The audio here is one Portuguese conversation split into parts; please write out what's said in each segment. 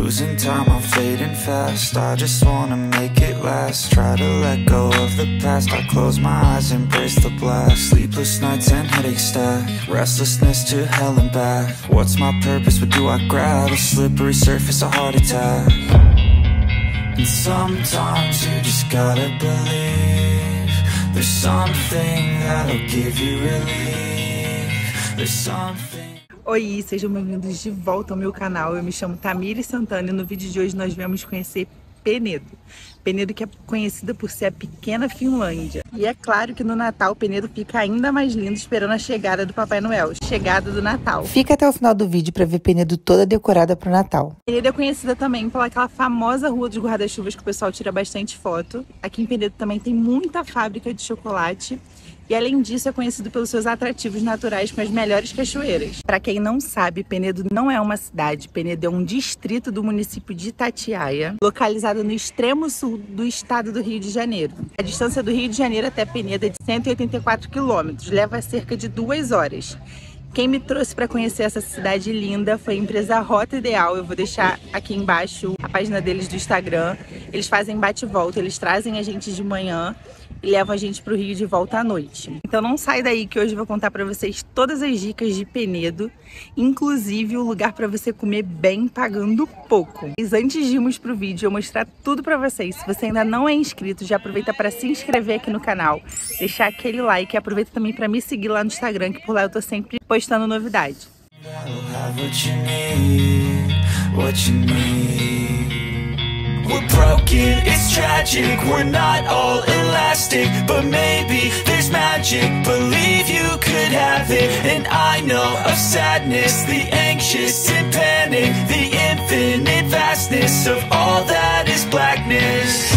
Losing time, I'm fading fast. I just wanna make it last. Try to let go of the past. I close my eyes, embrace the blast. Sleepless nights and headaches stack. Restlessness to hell and back. What's my purpose? What do I grab? A slippery surface, a heart attack. And sometimes you just gotta believe. There's something that'll give you relief. There's something. Oi, sejam bem-vindos de volta ao meu canal. Eu me chamo Tamires Santana e no vídeo de hoje nós viemos conhecer Penedo. Penedo que é conhecida por ser a pequena Finlândia. E é claro que no Natal Penedo fica ainda mais lindo esperando a chegada do Papai Noel, chegada do Natal. Fica até o final do vídeo para ver Penedo toda decorada pro Natal. Penedo é conhecida também pelaquela famosa rua dos guarda-chuvas que o pessoal tira bastante foto. Aqui em Penedo também tem muita fábrica de chocolate. E além disso é conhecido pelos seus atrativos naturais com as melhores cachoeiras. Para quem não sabe, Penedo não é uma cidade, Penedo é um distrito do município de Itatiaia, localizado no extremo sul do estado do Rio de Janeiro. A distância do Rio de Janeiro até Penedo é de 184 quilômetros, leva cerca de 2 horas. Quem me trouxe para conhecer essa cidade linda foi a empresa Rota Ideal. Eu vou deixar aqui embaixo a página deles do Instagram. Eles fazem bate e volta, eles trazem a gente de manhã e levam a gente para o Rio de volta à noite. Então não sai daí que hoje eu vou contar para vocês todas as dicas de Penedo, inclusive o lugar para você comer bem pagando pouco. Mas antes de irmos para o vídeo, eu vou mostrar tudo para vocês. Se você ainda não é inscrito, já aproveita para se inscrever aqui no canal, deixar aquele like e aproveita também para me seguir lá no Instagram, que por lá eu tô sempre postando novidade. We're broken, it's tragic, we're not all elastic, but maybe there's magic, believe you could have it. And I know of sadness, the anxious and panic, the infinite vastness of all that is blackness.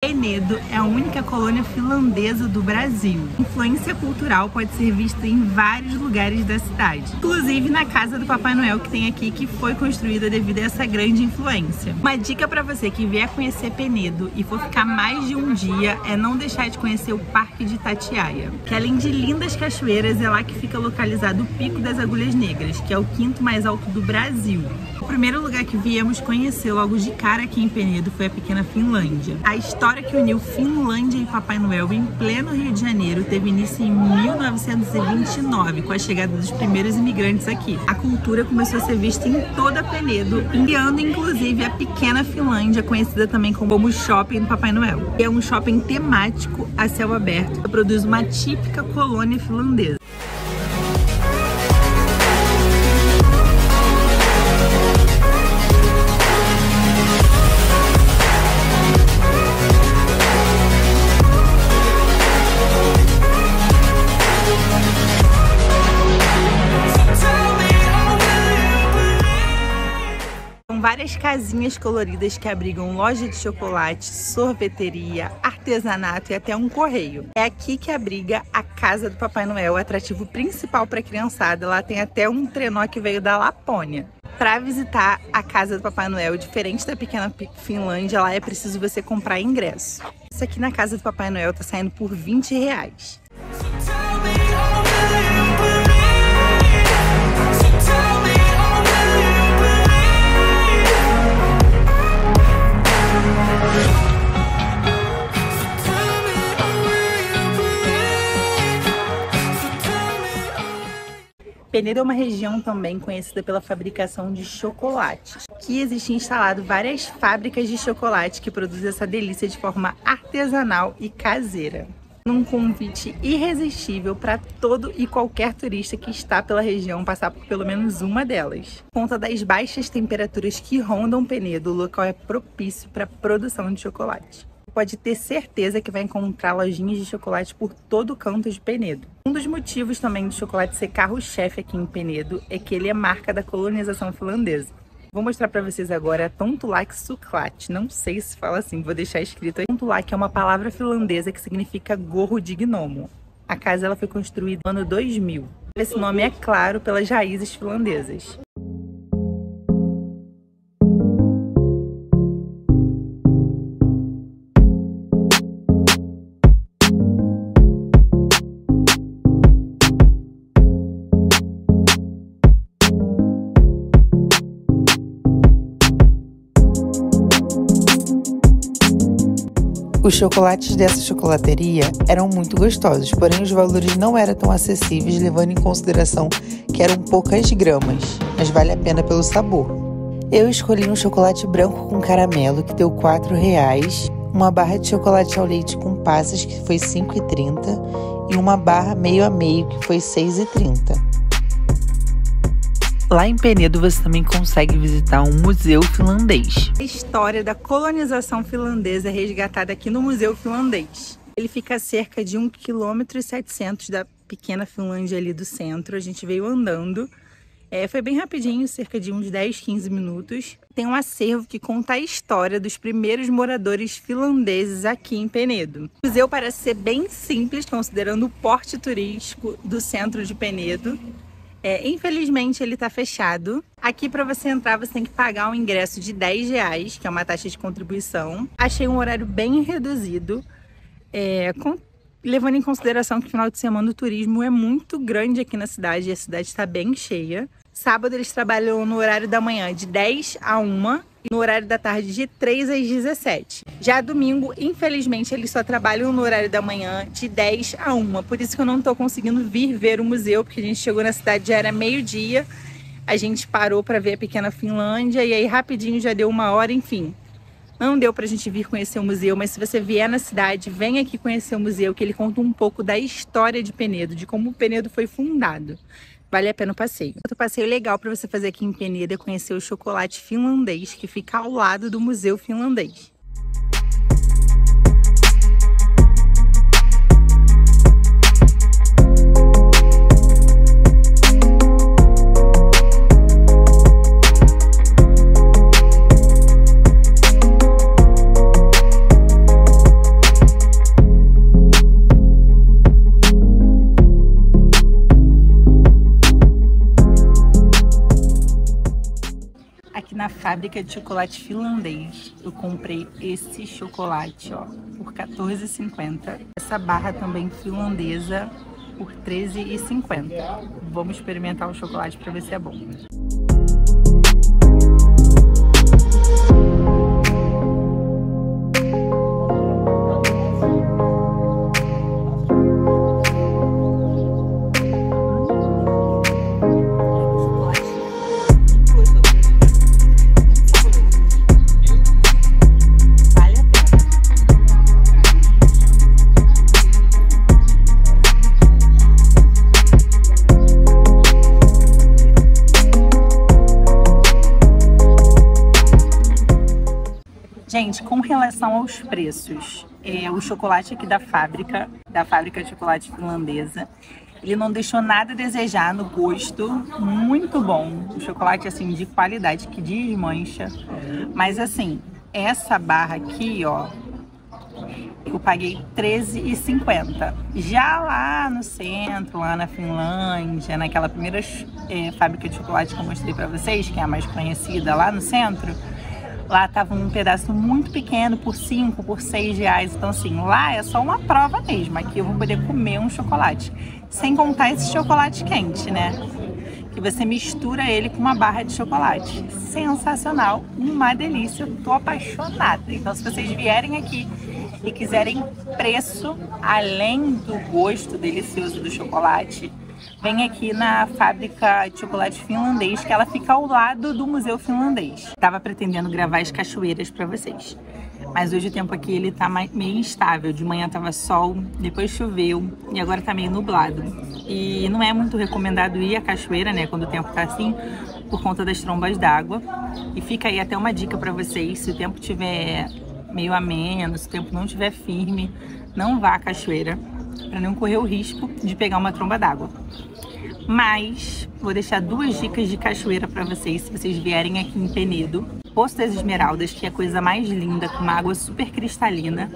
Penedo é a única colônia finlandesa do Brasil. A influência cultural pode ser vista em vários lugares da cidade, inclusive na casa do Papai Noel que tem aqui, que foi construída devido a essa grande influência. Uma dica para você que vier conhecer Penedo e for ficar mais de um dia é não deixar de conhecer o Parque de Itatiaia, que além de lindas cachoeiras é lá que fica localizado o Pico das Agulhas Negras, que é o 5º mais alto do Brasil. O primeiro lugar que viemos conhecer logo de cara aqui em Penedo foi a pequena Finlândia. A história que uniu Finlândia e Papai Noel em pleno Rio de Janeiro teve início em 1929, com a chegada dos primeiros imigrantes aqui. A cultura começou a ser vista em toda Penedo, criando inclusive a pequena Finlândia, conhecida também como o Shopping do Papai Noel. É um shopping temático a céu aberto que produz uma típica colônia finlandesa. Várias casinhas coloridas que abrigam loja de chocolate, sorveteria, artesanato e até um correio. É aqui que abriga a Casa do Papai Noel, o atrativo principal para a criançada. Lá tem até um trenó que veio da Lapônia. Para visitar a Casa do Papai Noel, diferente da pequena Finlândia, lá é preciso você comprar ingresso. Isso aqui na Casa do Papai Noel tá saindo por R$20. Penedo é uma região também conhecida pela fabricação de chocolates. Aqui existe instalado várias fábricas de chocolate que produzem essa delícia de forma artesanal e caseira. Um convite irresistível para todo e qualquer turista que está pela região passar por pelo menos uma delas. Por conta das baixas temperaturas que rondam Penedo, o local é propício para a produção de chocolate. Pode ter certeza que vai encontrar lojinhas de chocolate por todo o canto de Penedo. Um dos motivos também do chocolate ser carro-chefe aqui em Penedo é que ele é marca da colonização finlandesa. Vou mostrar para vocês agora Tontulak Choklad. Não sei se fala assim, vou deixar escrito aí. Tontulak é uma palavra finlandesa que significa gorro de gnomo. A casa ela foi construída no ano 2000. Esse nome é claro pelas raízes finlandesas. Os chocolates dessa chocolateria eram muito gostosos, porém os valores não eram tão acessíveis, levando em consideração que eram poucas gramas, mas vale a pena pelo sabor. Eu escolhi um chocolate branco com caramelo, que deu R$4, uma barra de chocolate ao leite com passas, que foi R$5,30, e uma barra meio a meio, que foi R$6,30. Lá em Penedo você também consegue visitar um museu finlandês. A história da colonização finlandesa é resgatada aqui no Museu Finlandês. Ele fica a cerca de 1,7 km da pequena Finlândia ali do centro. A gente veio andando. Foi bem rapidinho, cerca de uns 10, 15 minutos. Tem um acervo que conta a história dos primeiros moradores finlandeses aqui em Penedo. O museu parece ser bem simples, considerando o porte turístico do centro de Penedo. Infelizmente ele está fechado. Aqui para você entrar você tem que pagar um ingresso de R$10, que é uma taxa de contribuição. Achei um horário bem reduzido, levando em consideração que no final de semana o turismo é muito grande aqui na cidade e a cidade está bem cheia. Sábado eles trabalham no horário da manhã de 10 a 1 e no horário da tarde de 3 às 17. Já domingo, infelizmente, eles só trabalham no horário da manhã de 10 a 1. Por isso que eu não tô conseguindo vir ver o museu, porque a gente chegou na cidade, já era meio-dia. A gente parou para ver a pequena Finlândia e aí rapidinho já deu 1 hora, enfim. Não deu pra gente vir conhecer o museu, mas se você vier na cidade, vem aqui conhecer o museu, que ele conta um pouco da história de Penedo, de como o Penedo foi fundado. Vale a pena o passeio. Outro passeio legal para você fazer aqui em Penedo é conhecer o chocolate finlandês, que fica ao lado do Museu Finlandês. Na fábrica de chocolate finlandês, eu comprei esse chocolate, ó, por R$14,50. Essa barra também finlandesa por R$13,50. Vamos experimentar o chocolate para ver se é bom. Gente, com relação aos preços, o chocolate aqui da fábrica de chocolate finlandesa, ele não deixou nada a desejar no gosto, muito bom. O chocolate, assim, de qualidade, que desmancha. Mas, assim, essa barra aqui, ó, eu paguei R$13,50. Já lá no centro, lá na Finlândia, naquela primeira fábrica de chocolate que eu mostrei pra vocês, que é a mais conhecida lá no centro, lá tava um pedaço muito pequeno, por R$5, por R$6. Então, assim, lá é só uma prova mesmo. Aqui eu vou poder comer um chocolate. Sem contar esse chocolate quente, né? Que você mistura ele com uma barra de chocolate. Sensacional, uma delícia. Eu tô apaixonada. Então, se vocês vierem aqui e quiserem preço, além do gosto delicioso do chocolate, vem aqui na fábrica de chocolate finlandês, que ela fica ao lado do Museu Finlandês. Tava pretendendo gravar as cachoeiras para vocês, mas hoje o tempo aqui ele tá meio instável. De manhã tava sol, depois choveu e agora tá meio nublado. E não é muito recomendado ir à cachoeira, né, quando o tempo tá assim, por conta das trombas d'água. E fica aí até uma dica para vocês: se o tempo tiver meio ameno, se o tempo não estiver firme, não vá à cachoeira, para não correr o risco de pegar uma tromba d'água. Mas vou deixar 2 dicas de cachoeira para vocês, se vocês vierem aqui em Penedo. Poço das Esmeraldas, que é a coisa mais linda, com uma água super cristalina.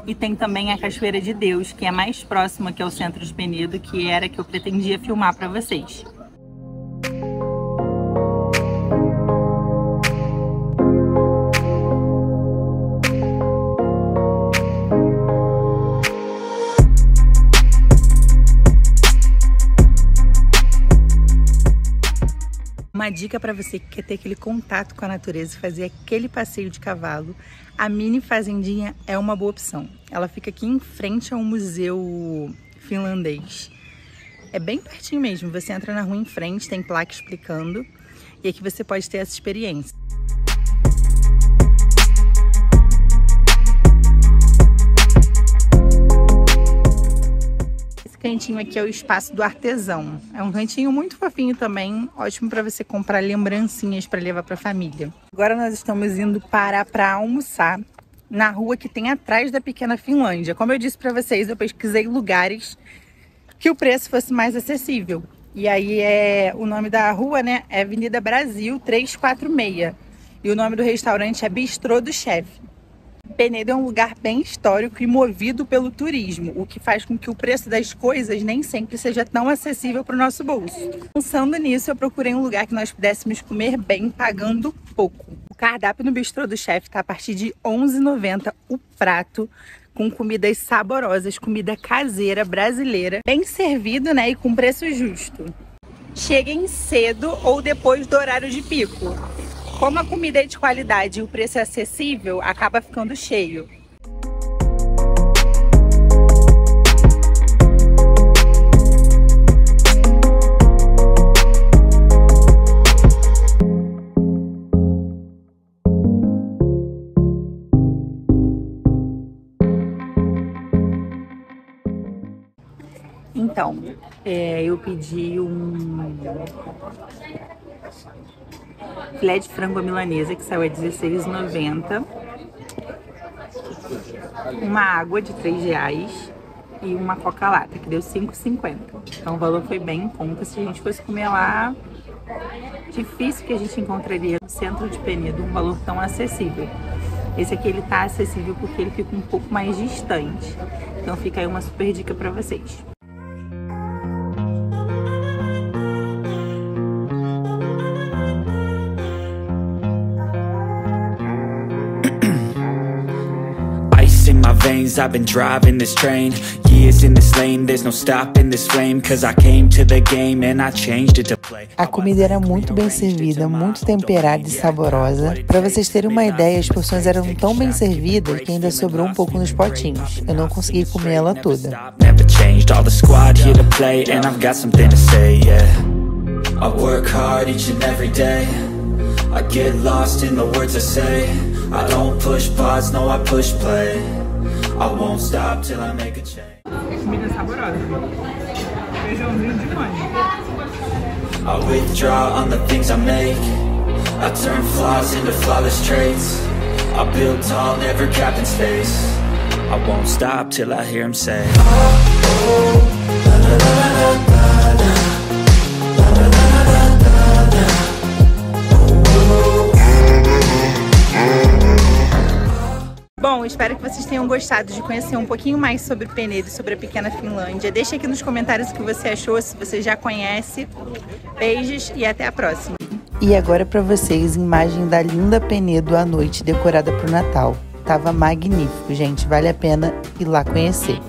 E tem também a Cachoeira de Deus, que é mais próxima aqui ao centro de Penedo, que era a que eu pretendia filmar para vocês. Uma uma dica para você que quer ter aquele contato com a natureza e fazer aquele passeio de cavalo, a Mini Fazendinha é uma boa opção. Ela fica aqui em frente a um museu finlandês. É bem pertinho mesmo, você entra na rua em frente, tem placa explicando, e aqui você pode ter essa experiência. Esse cantinho aqui é o espaço do artesão. É um cantinho muito fofinho também, ótimo para você comprar lembrancinhas para levar para a família. Agora nós estamos indo parar para almoçar na rua que tem atrás da Pequena Finlândia. Como eu disse para vocês, eu pesquisei lugares que o preço fosse mais acessível. E aí o nome da rua, né, é Avenida Brasil 346. E o nome do restaurante é Bistrô do Chefe. Penedo é um lugar bem histórico e movido pelo turismo, o que faz com que o preço das coisas nem sempre seja tão acessível para o nosso bolso. Pensando nisso, eu procurei um lugar que nós pudéssemos comer bem, pagando pouco. O cardápio no Bistrô do Chefe está a partir de R$ 11,90 o prato, com comidas saborosas, comida caseira, brasileira, bem servido, né, e com preço justo. Cheguem cedo ou depois do horário de pico. Como a comida é de qualidade e o preço é acessível, acaba ficando cheio. Então, eu pedi um filé de frango à milanesa, que saiu a R$16,90, uma água de R$3 e uma coca-lata, que deu R$5,50. Então o valor foi bem em conta. Se a gente fosse comer lá, difícil que a gente encontraria no centro de Penedo um valor tão acessível. Esse aqui ele tá acessível porque ele fica um pouco mais distante. Então fica aí uma super dica para vocês. I've been driving this train, years in this lane, there's no stopping this flame, cause I came to the game and I changed it to play. A comida era muito bem servida, muito temperada e saborosa. Para vocês terem uma ideia, as porções eram tão bem servidas que ainda sobrou um pouco nos potinhos. Eu não consegui comer ela toda. Never changed, all the squad here to play, and I've got something to say, yeah. I work hard each and every day, I get lost in the words I say, I don't push pause, no I push play, I won't stop till I make a change. Comida saborosa. Feijãozinho de mãe. I withdraw on the things I make, I turn flaws into flawless traits, I build tall, never capped in space, I won't stop till I hear him say, oh, la, la, la, la, la. Bom, espero que vocês tenham gostado de conhecer um pouquinho mais sobre Penedo e sobre a Pequena Finlândia. Deixa aqui nos comentários o que você achou, se você já conhece. Beijos e até a próxima. E agora para vocês, imagem da linda Penedo à noite decorada para o Natal. Tava magnífico, gente. Vale a pena ir lá conhecer.